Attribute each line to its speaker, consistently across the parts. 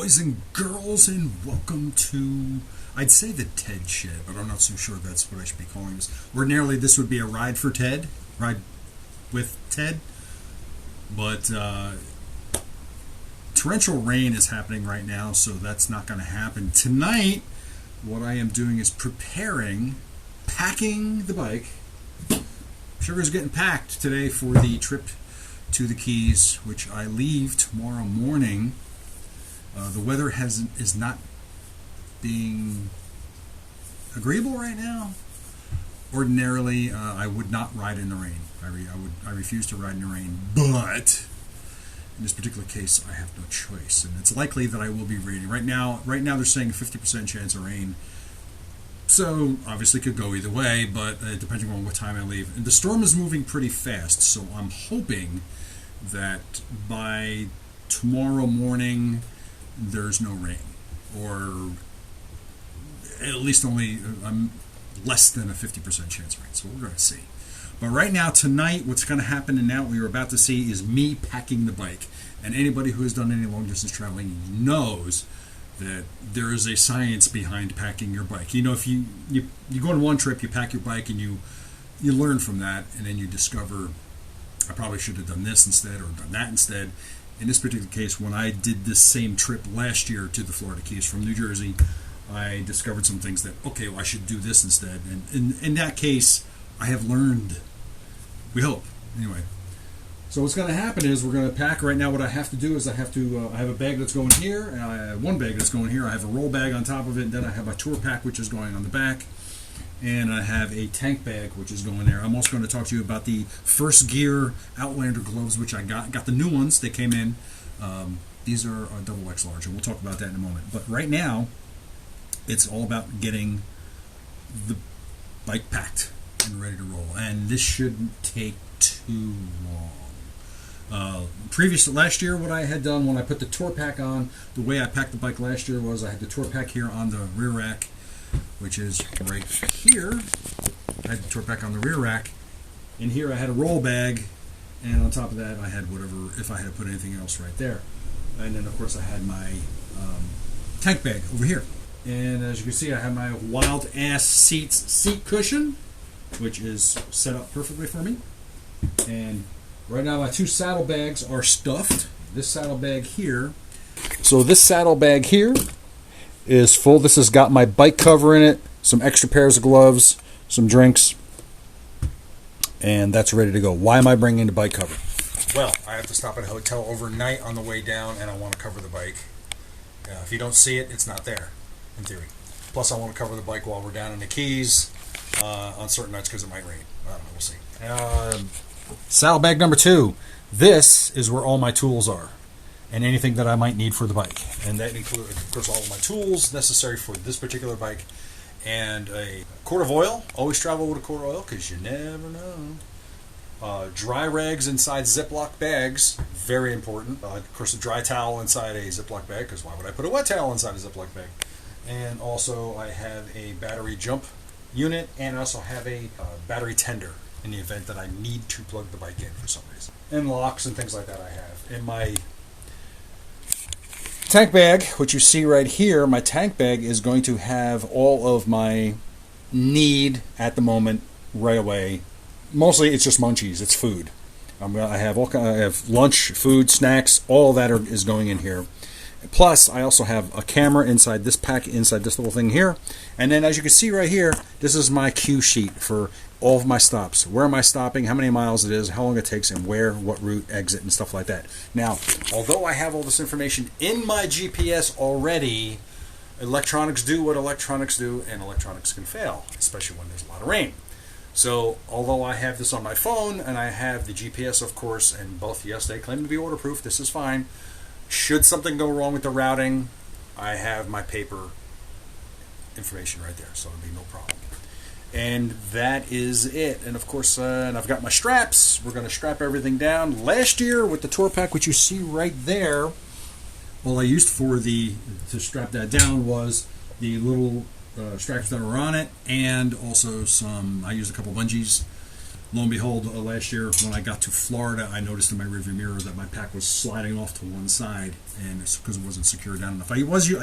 Speaker 1: boys and girls, and welcome to, I'd say the Ted Shed, but I'm not so sure that's what I should be calling this. Ordinarily, this would be a ride for Ted, ride with Ted, but torrential rain is happening right now, so that's not going to happen. Tonight, what I am doing is packing the bike. Sugar's getting packed today for the trip to the Keys, which I leave tomorrow morning. The weather is not being agreeable right now. Ordinarily, I would not ride in the rain. I refuse to ride in the rain, but in this particular case, I have no choice, and it's likely that I will be raining. Right now they're saying a 50% chance of rain. So obviously, it could go either way, but depending on what time I leave. And the storm is moving pretty fast, so I'm hoping that by tomorrow morning there's no rain, or at least only less than a 50% chance of rain. So we're going to see. But right now, tonight, what's going to happen, and now what you're about to see, is me packing the bike. And anybody who has done any long distance traveling knows that there is a science behind packing your bike. You know, if you go on one trip, you pack your bike, and you learn from that, and then you discover, I probably should have done this instead or done that instead. In this particular case, when I did this same trip last year to the Florida Keys from New Jersey, I discovered some things that, okay, well, I should do this instead. And in that case, I have learned. We hope. Anyway. So what's going to happen is we're going to pack. Right now what I have to do is I have a bag that's going here, and I have one bag that's going here. I have a roll bag on top of it, and then I have my tour pack, which is going on the back. And I have a tank bag, which is going there. I'm also going to talk to you about the FirstGear Outlander gloves, which I got the new ones. They came in. These are double X large, and we'll talk about that in a moment. But right now, it's all about getting the bike packed and ready to roll. And this shouldn't take too long. Last year, what I had done when I put the tour pack on, the way I packed the bike last year was I had the tour pack here on the rear rack, which is right here. I had the tour pack on the rear rack. In here I had a roll bag, and on top of that I had whatever, if I had to put anything else right there. And then of course I had my tank bag over here. And as you can see, I have my Wild Ass seat cushion, which is set up perfectly for me. And right now my two saddlebags are stuffed. This saddlebag here. So this saddlebag here is full. This has got my bike cover in it, some extra pairs of gloves, some drinks, and that's ready to go. Why am I bringing the bike cover? Well, I have to stop at a hotel overnight on the way down, and I want to cover the bike. If you don't see it, it's not there, in theory. Plus, I want to cover the bike while we're down in the Keys on certain nights because it might rain. I don't know, we'll see. Saddlebag number 2. This is where all my tools are, and anything that I might need for the bike. And that includes, of course, all of my tools necessary for this particular bike, and a quart of oil. Always travel with a quart of oil because you never know. Dry rags inside Ziploc bags, very important. Of course, a dry towel inside a Ziploc bag, because why would I put a wet towel inside a Ziploc bag? And also I have a battery jump unit, and I also have a battery tender in the event that I need to plug the bike in for some reason. And locks and things like that I have. In my tank bag, which you see right here, my tank bag is going to have all of my need at the moment right away. Mostly it's just munchies, it's food. I have lunch, food, snacks, all that is going in here. Plus, I also have a camera inside this pack, inside this little thing here. And then as you can see right here, this is my cue sheet for all of my stops. Where am I stopping, how many miles it is, how long it takes, and where, what route, exit, and stuff like that. Now, although I have all this information in my GPS already, electronics do what electronics do, and electronics can fail, especially when there's a lot of rain. So, although I have this on my phone, and I have the GPS, of course, and both, yes, they claim to be waterproof, this is fine. Should something go wrong with the routing, I have my paper information right there, so it'll be no problem. And that is it. And of course, and I've got my straps. We're going to strap everything down. Last year with the tour pack, which you see right there, all I used to strap that down was the little straps that were on it, and also I used a couple bungees lo and behold, last year when I got to Florida, I noticed in my rearview mirror that my pack was sliding off to one side, and it's because it wasn't secure down enough. I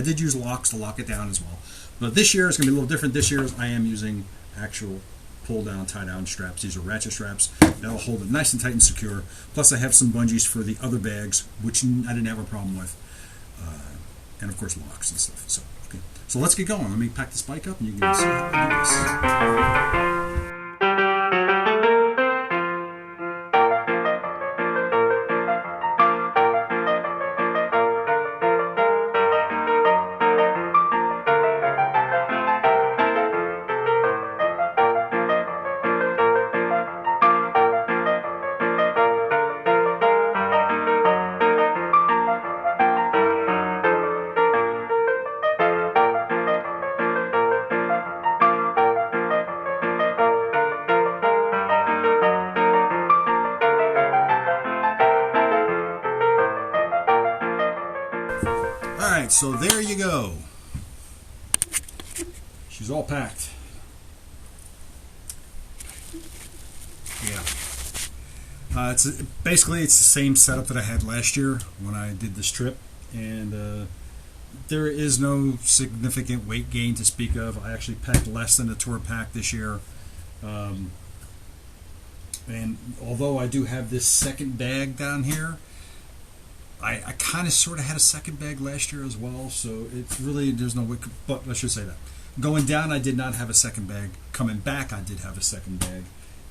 Speaker 1: did use locks to lock it down as well. But this year it's going to be a little different. This year I am using actual pull-down, tie-down straps. These are ratchet straps. That'll hold it nice and tight and secure. Plus I have some bungees for the other bags, which I didn't have a problem with. And of course locks and stuff. So, okay. So let's get going. Let me pack this bike up and you can see how I do this. Alright, so there you go. She's all packed. Yeah. Basically it's the same setup that I had last year when I did this trip, and there is no significant weight gain to speak of. I actually packed less than the tour pack this year. And although I do have this second bag down here, I kind of sort of had a second bag last year as well, so it's really, there's no way, but I should say that. Going down, I did not have a second bag. Coming back, I did have a second bag,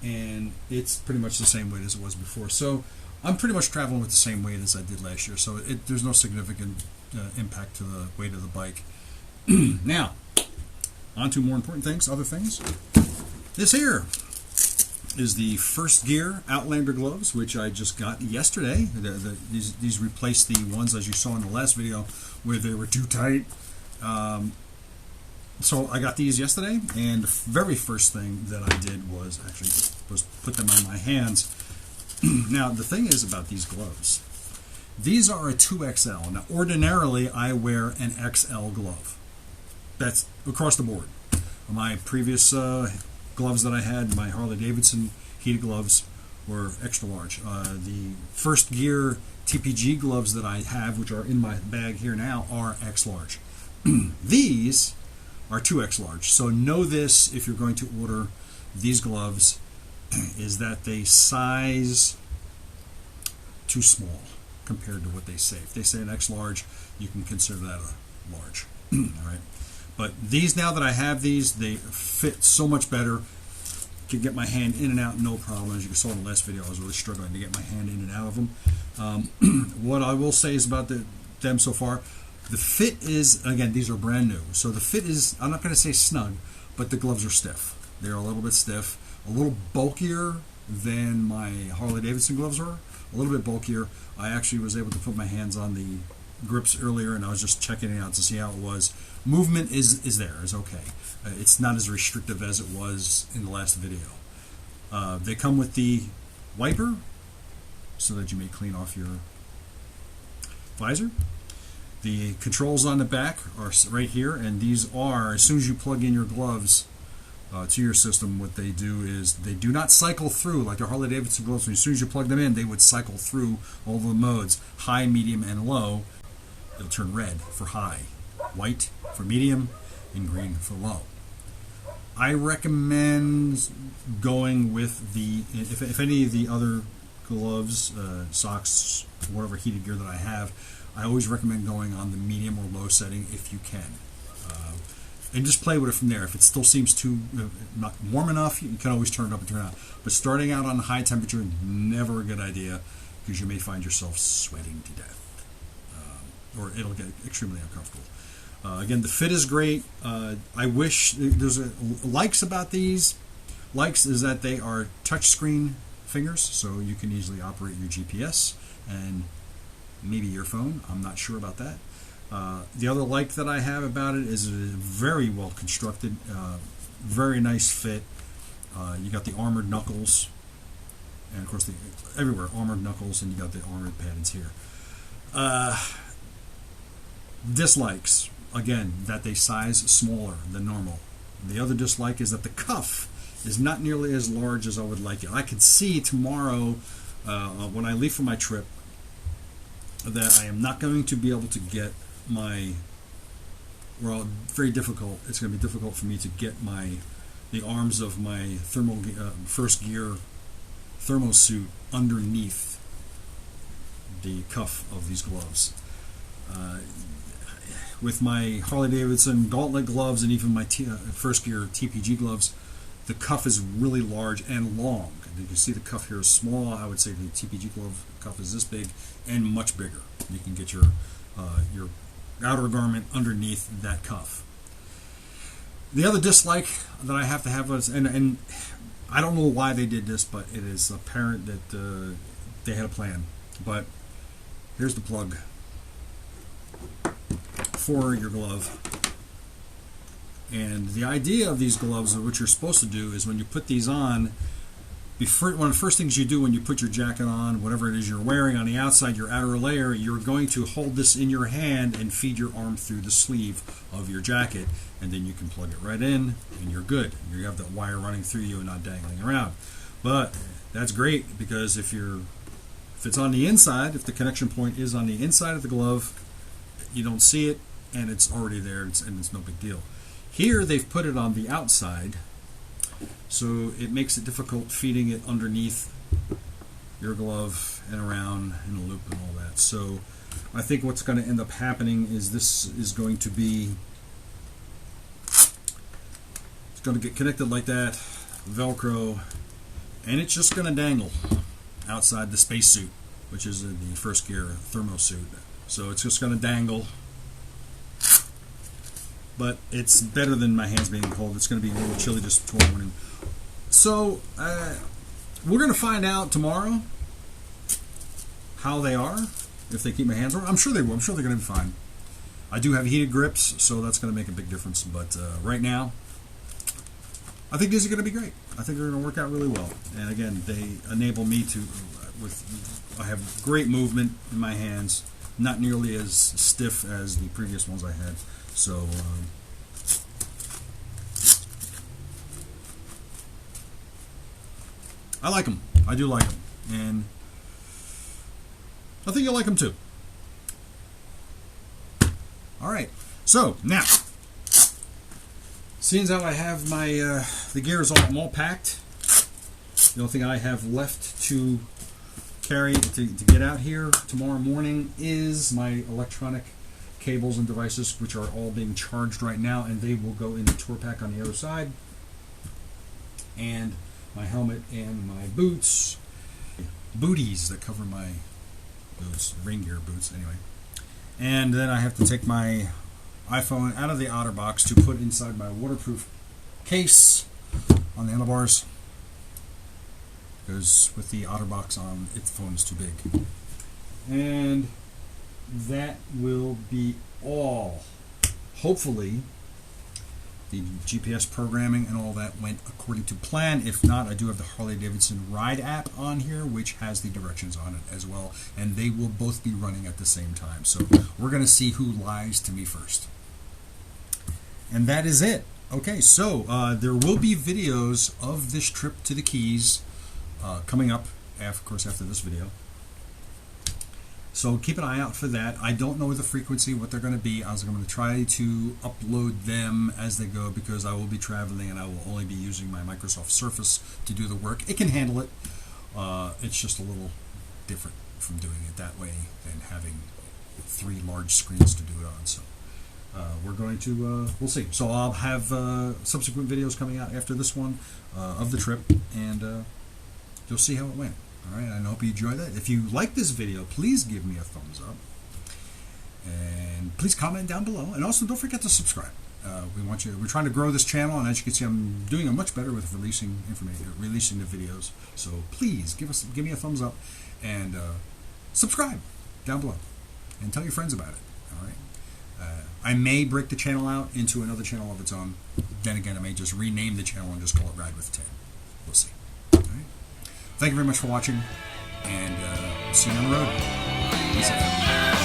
Speaker 1: and it's pretty much the same weight as it was before. So I'm pretty much traveling with the same weight as I did last year, so there's no significant impact to the weight of the bike. Now, on to more important things, other things. This here is the FirstGear Outlander gloves, which I just got yesterday. These replace the ones, as you saw in the last video, where they were too tight. So I got these yesterday, and the very first thing that I did was put them on my hands. Now the thing is about these gloves, these are a 2XL. Now ordinarily I wear an XL glove. That's across the board. My previous gloves that I had, my Harley Davidson heated gloves, were extra large. The FirstGear TPG gloves that I have, which are in my bag here now, are X large. These are 2X large. So know this, if you're going to order these gloves, is that they size too small compared to what they say. If they say an X large, you can consider that a large. All right. But these, now that I have these, they fit so much better. Can get my hand in and out, no problem. As you saw in the last video, I was really struggling to get my hand in and out of them. What I will say is about them so far, the fit is, again, these are brand new. So the fit is, I'm not going to say snug, but the gloves are stiff. They're a little bit stiff, a little bulkier than my Harley Davidson gloves were, a little bit bulkier. I actually was able to put my hands on the grips earlier, and I was just checking it out to see how it was. Movement is okay. It's not as restrictive as it was in the last video. They come with the wiper so that you may clean off your visor. The controls on the back are right here, and these are, as soon as you plug in your gloves to your system, what they do is they do not cycle through like the Harley Davidson gloves. As soon as you plug them in, they would cycle through all the modes: high, medium, and low. It'll turn red for high, white for medium, and green for low. I recommend going with the, if any of the other gloves, socks, whatever heated gear that I have, I always recommend going on the medium or low setting if you can. And just play with it from there. If it still seems too not warm enough, you can always turn it up and turn it out. But starting out on high temperature, never a good idea, because you may find yourself sweating to death. Or it'll get extremely uncomfortable. Again, the fit is great. I wish there's likes about these. Likes is that they are touchscreen fingers, so you can easily operate your GPS and maybe your phone. I'm not sure about that. The other like that I have about it is very well constructed, very nice fit. You got the armored knuckles, and of course everywhere armored knuckles, and you got the armored pads here. Dislikes, again, that they size smaller than normal. The other dislike is that the cuff is not nearly as large as I would like it. I could see tomorrow when I leave for my trip that I am not going to be able to get my, well, very difficult. It's going to be difficult for me to get the arms of my FirstGear thermo suit underneath the cuff of these gloves. With my Harley-Davidson gauntlet gloves and even my FirstGear TPG gloves, the cuff is really large and long. And you can see the cuff here is small. I would say the TPG glove cuff is this big and much bigger. You can get your outer garment underneath that cuff. The other dislike that I have to have is, and I don't know why they did this, but it is apparent that they had a plan. But here's the plug for your glove. And the idea of these gloves, or what you're supposed to do, is when you put these on, one of the first things you do when you put your jacket on, whatever it is you're wearing on the outside, your outer layer, you're going to hold this in your hand and feed your arm through the sleeve of your jacket, and then you can plug it right in, and you're good. You have that wire running through you and not dangling around. But that's great, because if it's on the inside, if the connection point is on the inside of the glove, you don't see it, and it's already there, and it's no big deal. Here they've put it on the outside, so it makes it difficult feeding it underneath your glove and around in a loop and all that. So I think what's going to end up happening is this is going to be, it's going to get connected like that, Velcro, and it's just going to dangle outside the spacesuit, which is the FirstGear thermo suit. So it's just going to dangle. But it's better than my hands being cold. It's going to be a little chilly just tomorrow morning. So we're going to find out tomorrow how they are, if they keep my hands warm. I'm sure they will. I'm sure they're going to be fine. I do have heated grips, so that's going to make a big difference. But right now, I think these are going to be great. I think they're going to work out really well. And again, they enable me to, I have great movement in my hands, not nearly as stiff as the previous ones I had. So I like them. I do like them, and I think you'll like them too. All right. So now, seeing as how I have my the gear is all packed, the only thing I have left to carry to get out here tomorrow morning is my electronic cables and devices, which are all being charged right now, and they will go in the tour pack on the other side, and my helmet and my booties that cover my rain gear boots anyway. And then I have to take my iPhone out of the OtterBox to put inside my waterproof case on the handlebars, because with the OtterBox on, the phone is too big. And that will be all. Hopefully the GPS programming and all that went according to plan. If not, I do have the Harley-Davidson Ride app on here, which has the directions on it as well, and they will both be running at the same time. So we're going to see who lies to me first. And that is it. Okay, so there will be videos of this trip to the Keys coming up, of course, after this video. So keep an eye out for that. I don't know the frequency, what they're going to be. I'm going to try to upload them as they go, because I will be traveling and I will only be using my Microsoft Surface to do the work. It can handle it. It's just a little different from doing it that way than having 3 large screens to do it on. So we're going to, we'll see. So I'll have subsequent videos coming out after this one of the trip, and you'll see how it went. All right, I hope you enjoyed that. If you like this video, please give me a thumbs up, and please comment down below. And also, don't forget to subscribe. We're trying to grow this channel, and as you can see, I'm doing much better with releasing the videos. So please give me a thumbs up, and subscribe down below, and tell your friends about it. All right. I may break the channel out into another channel of its own. Then again, I may just rename the channel and just call it Ride with Ted. We'll see. Thank you very much for watching, and we'll see you on the road. Peace out.